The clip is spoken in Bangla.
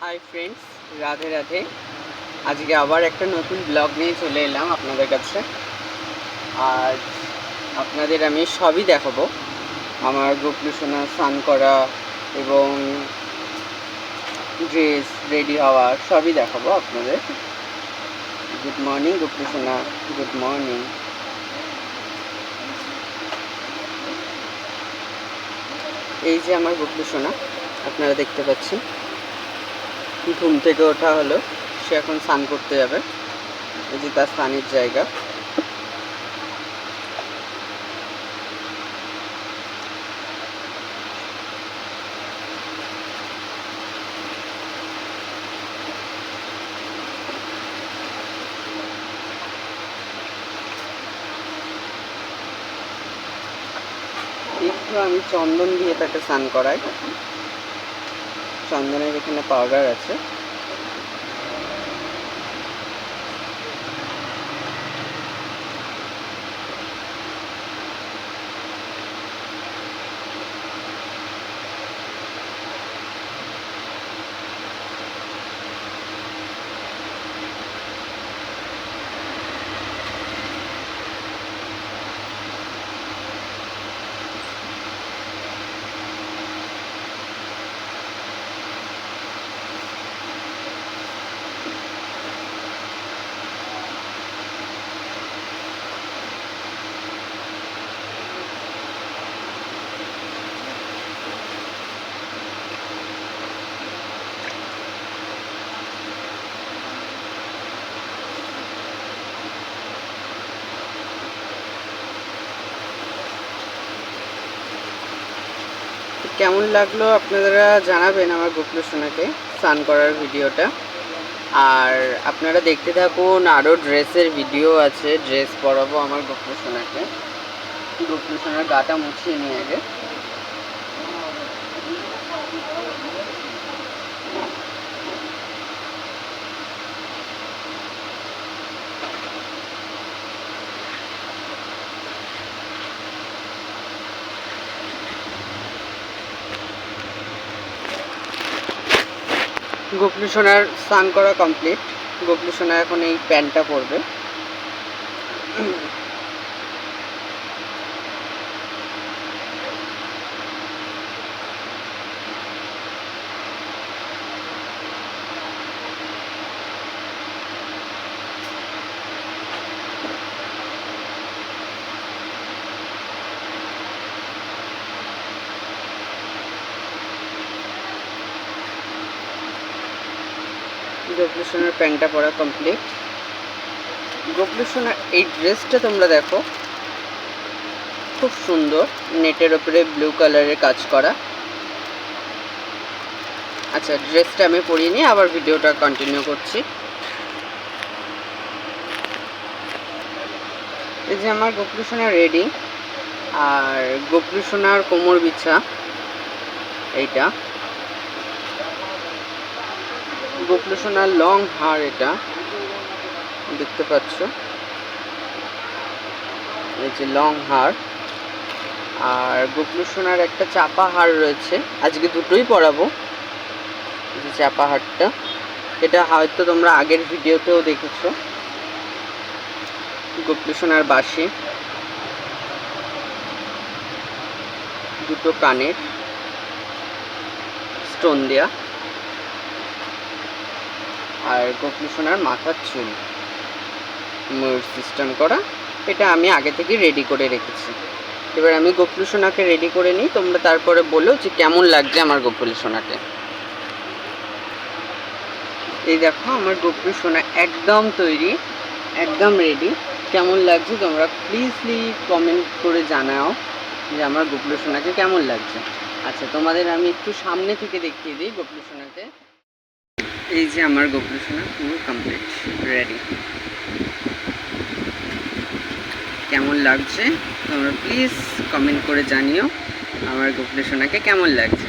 Hi friends, Radhe Radhe. আজকে আবার একটা নতুন ব্লগ নিয়ে চলে এলাম আপনাদের কাছে। আর আপনাদের আমি সবই দেখাবো, আমার গোপলু সোনা স্নান করা এবং ড্রেস রেডি হওয়া সবই দেখাবো আপনাদের। গুড মর্নিং গোপলু সোনা, গুড মর্নিং। এই যে আমার গোপলু সোনা, আপনারা দেখতে পাচ্ছেন। ঘুম থেকে ওঠা হলো, সে এখন স্নান করতে যাবে। এই যে তার স্নানের জায়গা। একটু আমি চন্দন দিয়ে তাকে স্নান করাই। চন্দনের এখানে পাউডার আছে। কেমন লাগলো আপনারা জানাবেন আমার গোপলু সোনাকে স্নান করার ভিডিওটা। আর আপনারা দেখতে থাকুন, আরও ড্রেসের ভিডিও আছে। ড্রেস পরাবো আমার গোপলু সোনাকে। গোপলু সোনার গাটা মুছিয়ে নিয়ে আগে। গোপলু সোনার স্নান করা কমপ্লিট। গোপলু সোনা এখন এই প্যান্টটা পরবে। গোপলু সোনার প্যান্টটা পরা কমপ্লিট। গোপলু সোনার এই ড্রেসটা তোমরা দেখো, খুব সুন্দর। নেটের ওপরে ব্লু কালারের কাজ করা। আচ্ছা, ড্রেসটা আমি পরিয়ে নিয়ে আবার ভিডিওটা কন্টিনিউ করছি। এই যে আমার গোপলু সোনা রেডি। আর গোপলু সোনার কোমর বিছা এইটা। গোপলু সোনার লং হার, এটা দেখতে পাচ্ছ। এই যে লং হার। আর গোপলু সোনার একটা চাপা হার রয়েছে, আজকে দুটোই পরাবো। এই যে চাপা হারটা, এটা হয়তো তোমরা আগের ভিডিওতেও দেখেছো। গোপলু সোনার বাঁশি, দুটো কানের স্টোন দেয়া। আর গোপলু সোনার মাথার চুল ময়ূর সিস্টেম করা। এটা আমি আগে থেকে রেডি করে রেখেছি। এবার আমি গোপলু সোনাকে রেডি করে নিই, তোমরা তারপরে বলো যে কেমন লাগছে আমার গোপলু সোনাকে। এই দেখো আমার গোপলু সোনা একদম তৈরি, একদম রেডি। কেমন লাগছে তোমরা প্লিজ কমেন্ট করে জানাও যে আমার গোপলু সোনাকে কেমন লাগছে। আচ্ছা, তোমাদের আমি একটু সামনে থেকে দেখিয়ে দিই গোপলু সোনাকে। এই যে আমার গোপলু সোনা পুরো কমপ্লিট রেডি। কেমন লাগছে তোমরা প্লিজ কমেন্ট করে জানিও আমার গোপলু সোনাকে কেমন লাগছে।